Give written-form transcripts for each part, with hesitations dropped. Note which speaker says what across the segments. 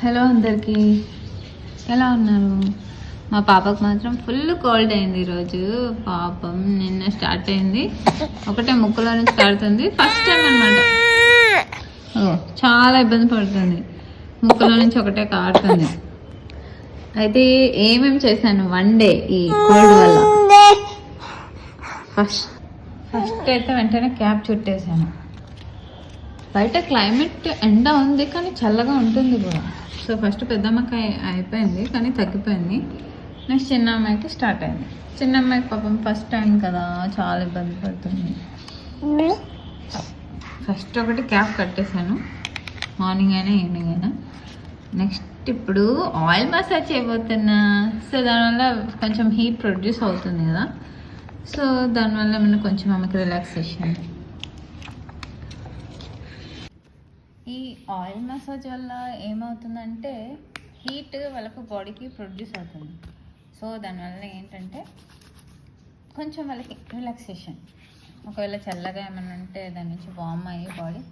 Speaker 1: Hello అందరికీ, ఎలా ఉన్నారు? మా పాపకు మాత్రం ఫుల్ కోల్డ్ అయింది ఈరోజు. పాపం నిన్న స్టార్ట్ అయింది, ఒకటే ముక్కులో నుంచి కారుతుంది. ఫస్ట్ టైం అనమాట, చాలా ఇబ్బంది పడుతుంది. ముక్కులో నుంచి ఒకటే కారుతుంది. అయితే ఏమేమి చేశాను వన్ డే ఈ కోల్డ్ వల్ల. ఫస్ట్ అయితే వెంటనే క్యాప్ చుట్టేసాను. బయట క్లైమేట్ ఎండ ఉంది కానీ చల్లగా ఉంటుంది కూడా. సో ఫస్ట్ పెద్దమ్మకి అయిపోయింది కానీ తగ్గిపోయింది. నెక్స్ట్ చిన్న అమ్మాయికి స్టార్ట్ అయింది. చిన్న అమ్మాయికి పాపం ఫస్ట్ టైం కదా, చాలా ఇబ్బంది పడుతుంది. ఫస్ట్ ఒకటి క్యాప్ కట్టేశాను, మార్నింగ్ అయినా ఈవినింగ్ అయినా. నెక్స్ట్ ఇప్పుడు ఆయిల్ మసాజ్ చేయబోతున్నా. సో దానివల్ల కొంచెం హీట్ ప్రొడ్యూస్ అవుతుంది కదా, సో దానివల్ల మనం కొంచెం ఆమెకి రిలాక్సేషన్. ఈ ఆయిల్ మసాజ్ వల్ల ఏమవుతుందంటే హీట్ వాళ్ళకు బాడీకి ప్రొడ్యూస్ అవుతుంది. సో దానివల్ల ఏంటంటే కొంచెం వాళ్ళకి రిలాక్సేషన్. ఒకవేళ చల్లగా ఏమన్నా ఉంటే దాని నుంచి వార్మ్ అయ్యి బాడీ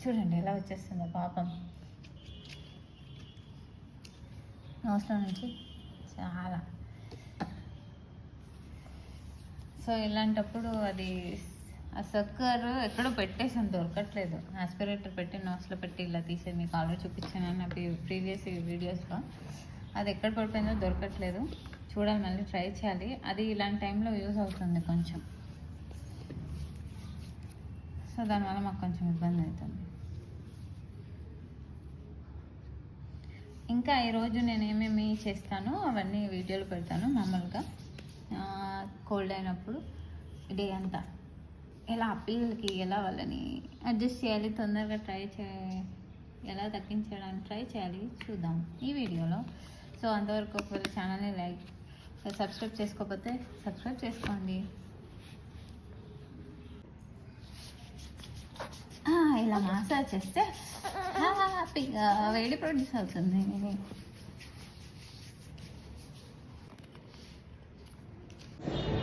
Speaker 1: చూడండి ఎలా వచ్చేస్తుందో పాపం నోస్లో నుంచి చాలా. సో ఇలాంటప్పుడు అది ఆ సక్కర్ ఎక్కడో పెట్టేసాను, దొరకట్లేదు. ఆస్పిరేటర్ పెట్టి నోస్లో పెట్టి ఇలా తీసేది మీకు ఆల్రెడీ చూపించాను నా ప్రీవియస్ వీడియోస్లో. అది ఎక్కడ పడిపోయిందో దొరకట్లేదు, చూడాలి, మళ్ళీ ట్రై చేయాలి. అది ఇలాంటి టైంలో యూజ్ అవుతుంది కొంచెం. సో దానివల్ల మాకు కొంచెం ఇబ్బంది అవుతుంది. ఇంకా ఈరోజు నేను ఏమేమి చేస్తానో అవన్నీ వీడియోలు పెడతాను. మామూలుగా కోల్డ్ అయినప్పుడు డే అంతా ఎలా పిల్లలకి ఎలా వాళ్ళని అడ్జస్ట్ చేయాలి, తొందరగా ఎలా తగ్గించడానికి ట్రై చేయాలి చూద్దాం ఈ వీడియోలో. సో అంతవరకు ఒకవేళ ఛానల్ని లైక్ సబ్స్క్రైబ్ చేసుకోకపోతే సబ్స్క్రైబ్ చేసుకోండి. ఇలా మసాజ్ చేస్తే హ్యాపీగా వేడి ప్రొడ్యూస్ అవుతుంది.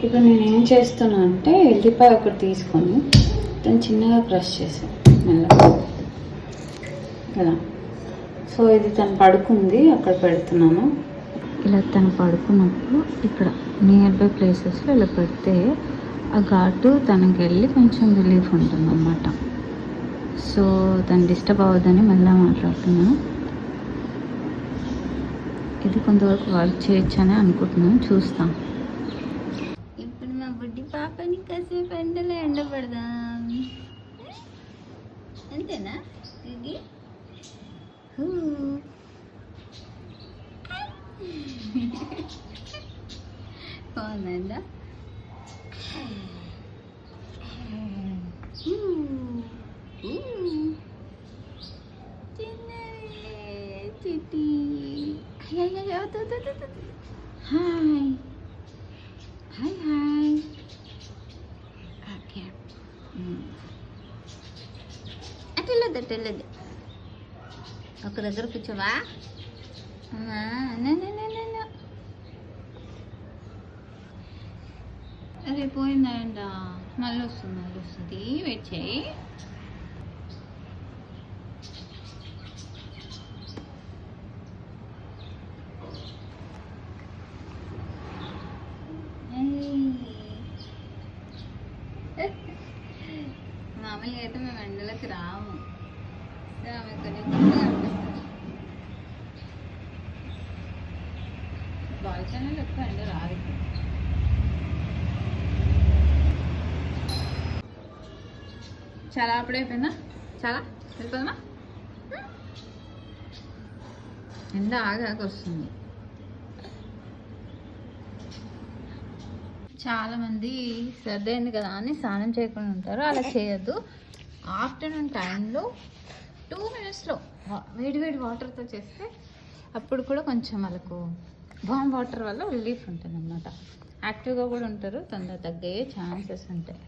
Speaker 1: ఇప్పుడు నేను ఏం చేస్తున్నా అంటే ఎల్లిపాయ ఒకటి తీసుకొని దాన్ని చిన్నగా క్రష్ చేసాను మెల్లగా ఇలా. సో ఇది తను పడుకుంది, అక్కడ పెడుతున్నాను. ఇలా తను పడుకున్నప్పుడు ఇక్కడ నియర్ బై ప్లేసెస్లో ఇలా పెడితే ఆ ఘాటు తనకి వెళ్ళి కొంచెం రిలీఫ్ ఉంటుంది అన్నమాట. సో తను డిస్టర్బ్ అవ్వద్దని మెల్లగా మాట్లాడుతున్నాను. ఇది కొంతవరకు వర్క్ చేయొచ్చని అనుకుంటున్నాను, చూస్తాం. పాపని కాసేపు ఎండలో ఎండబడదాం, అంతేనా? ఇది బాగుందా? చిట్టి హాయ్ హాయ్ హాయ్. అట్టలేదు ఒక దగ్గర కూర్చోవా? అదే పోయిందంట, మళ్ళీ వస్తుంది. వెయిట్ చేయి. మామూలుగా అయితే మేము ఎండలోకి రాము, ఆమె కొంచెం అనిపిస్తుంది. బాల్కనీలో ఎక్కువ ఎండ రాదు. చాలా అప్పుడైపోయిందా? చాలా వెళ్ళిపోదామా? ఎండ ఆగాక వస్తుంది. చాలామంది సర్ది అయింది కదా అని స్నానం చేయకుండా ఉంటారు, అలా చేయొద్దు. ఆఫ్టర్నూన్ టైంలో 2 minutesలో వేడి వాటర్తో చేస్తే అప్పుడు కూడా కొంచెం వాళ్ళకు వామ్ వాటర్ వల్ల రిలీఫ్ ఉంటుంది అన్నమాట. యాక్టివ్గా కూడా ఉంటారు, తొందర తగ్గే ఛాన్సెస్ ఉంటాయి.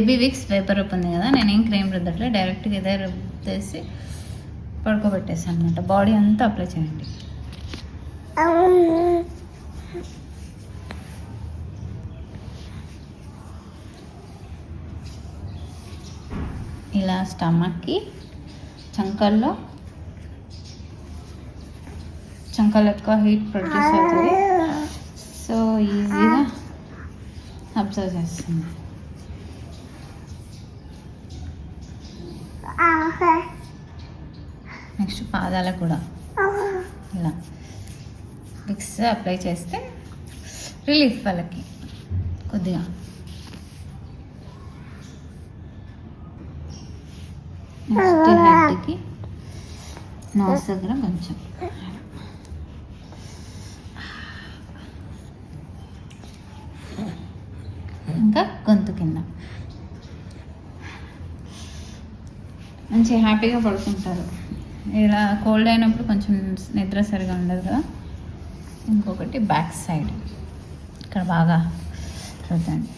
Speaker 1: బేబీ విక్స్ వేపర్ రూప్ ఉంది కదా, నేనేం క్రీమ్ రుద్దట్లే, డైరెక్ట్గా ఇదే రుద్దేసి పడుకోబెట్టేసాను అనమాట. బాడీ అంతా అప్లై చేయండి. ఇలా స్టమక్కి చంకల్లో ఎక్కువ హీట్ ప్రొడ్యూస్ అవుతుంది. సో ఈజీగా అబ్జర్వ్ చేస్తుంది. నెక్స్ట్ పాదాలకు కూడా ఇలా విక్స్ అప్లై చేస్తే రిలీఫ్ వాళ్ళకి కొద్దిగా. నెక్స్ట్ హెడ్కి నోస్ దగ్గర కొంచెం, ఇంకా గొంతు కింద. మంచి హ్యాపీగా పడుకుంటారు. ఇలా కోల్డ్ అయినప్పుడు కొంచెం నిద్ర సరిగా ఉండదు కదా. ఇంకొకటి బ్యాక్ సైడ్ ఇక్కడ బాగా రుద్దండి.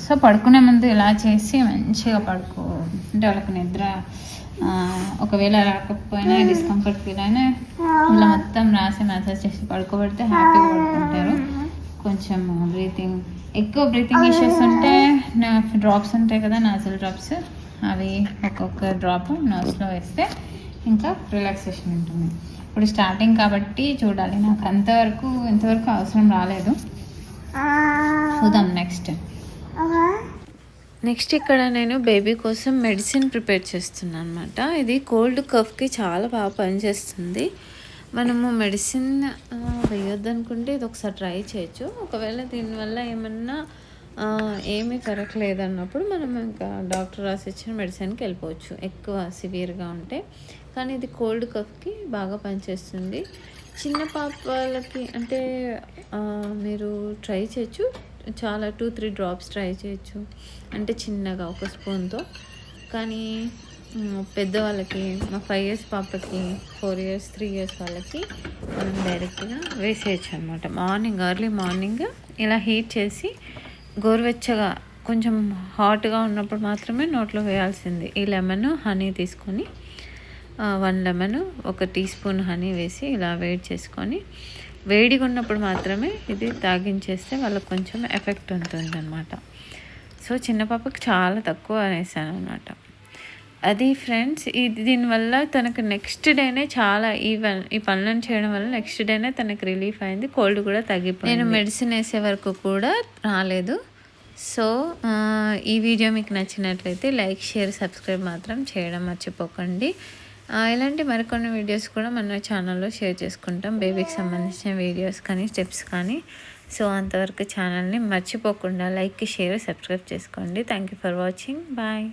Speaker 1: సో పడుకునే ముందు ఇలా చేసి మంచిగా పడుకో, అంటే వాళ్ళకి నిద్ర ఒకవేళ రాకపోయినా డిస్కంఫర్ట్ ఫీల్ అయినా ఇలా మొత్తం రాసి మసాజ్ చేసి పడుకోబెడితే హ్యాపీగా పడుకుంటారు. కొంచెం ఎక్కువ బ్రీతింగ్ ఇష్యూస్ ఉంటే డ్రాప్స్ ఉంటాయి కదా, నాజల్ డ్రాప్స్, అవి ఒక్కొక్క డ్రాప్ నోస్లో వేస్తే ఇంకా రిలాక్సేషన్ ఉంటుంది. ఇప్పుడు స్టార్టింగ్ కాబట్టి చూడాలి, నాకు ఇంతవరకు అవసరం రాలేదు. చూద్దాం నెక్స్ట్ ఇక్కడ నేను బేబీ కోసం మెడిసిన్ ప్రిపేర్ చేస్తున్నాను అనమాట. ఇది కోల్డ్ కఫ్కి చాలా బాగా పనిచేస్తుంది. మనము మెడిసిన్ వేయొద్దు అనుకుంటే ఇది ఒకసారి ట్రై చేయొచ్చు. ఒకవేళ దీనివల్ల ఏమన్నా ఏమీ ఫరక్ లేదన్నప్పుడు మనం ఇంకా డాక్టర్ రాసి ఇచ్చిన మెడిసిన్కి వెళ్ళిపోవచ్చు, ఎక్కువ సివియర్గా ఉంటే. కానీ ఇది కోల్డ్ కఫ్కి బాగా పనిచేస్తుంది. చిన్న పాపలకి అంటే మీరు ట్రై చేయొచ్చు, చాలా 2-3 డ్రాప్స్ ట్రై చేయొచ్చు, అంటే చిన్నగా ఒక స్పూన్తో. కానీ పెద్దవాళ్ళకి, మా 5 years పాపకి, 4 years 3 years వాళ్ళకి మనం డైరెక్ట్గా వేసేయచ్చు అనమాట. ఎర్లీ మార్నింగ్ ఇలా హీట్ చేసి గోరువెచ్చగా కొంచెం హాట్గా ఉన్నప్పుడు మాత్రమే నోట్లో వేయాల్సింది. ఈ లెమన్ హనీ తీసుకొని 1 లెమన్ 1 teaspoon హనీ వేసి ఇలా వేడి చేసుకొని, వేడిగా ఉన్నప్పుడు మాత్రమే ఇది తాగించేస్తే వాళ్ళకి కొంచెం ఎఫెక్ట్ ఉంటుంది అనమాట. సో చిన్న పాపకి చాలా తక్కువ వేసాను అనమాట. అది ఫ్రెండ్స్, దీనివల్ల తనకు నెక్స్ట్ డేనే చాలా ఈ పనులను చేయడం వల్ల నెక్స్ట్ డేనే తనకు రిలీఫ్ అయింది. కోల్డ్ కూడా తగ్గిపోయింది. నేను మెడిసిన్ వేసే వరకు కూడా రాలేదు. సో ఈ వీడియో మీకు నచ్చినట్లయితే లైక్, షేర్, సబ్స్క్రైబ్ మాత్రం చేయడం మర్చిపోకండి. ఇలాంటి మరికొన్ని వీడియోస్ కూడా మన ఛానల్లో షేర్ చేసుకుంటాం, బేబీకి సంబంధించిన వీడియోస్ కానీ స్టెప్స్ కానీ. సో అంతవరకు ఛానల్ని మర్చిపోకుండా లైక్, షేర్, సబ్స్క్రైబ్ చేసుకోండి. Thank you for watching. Bye.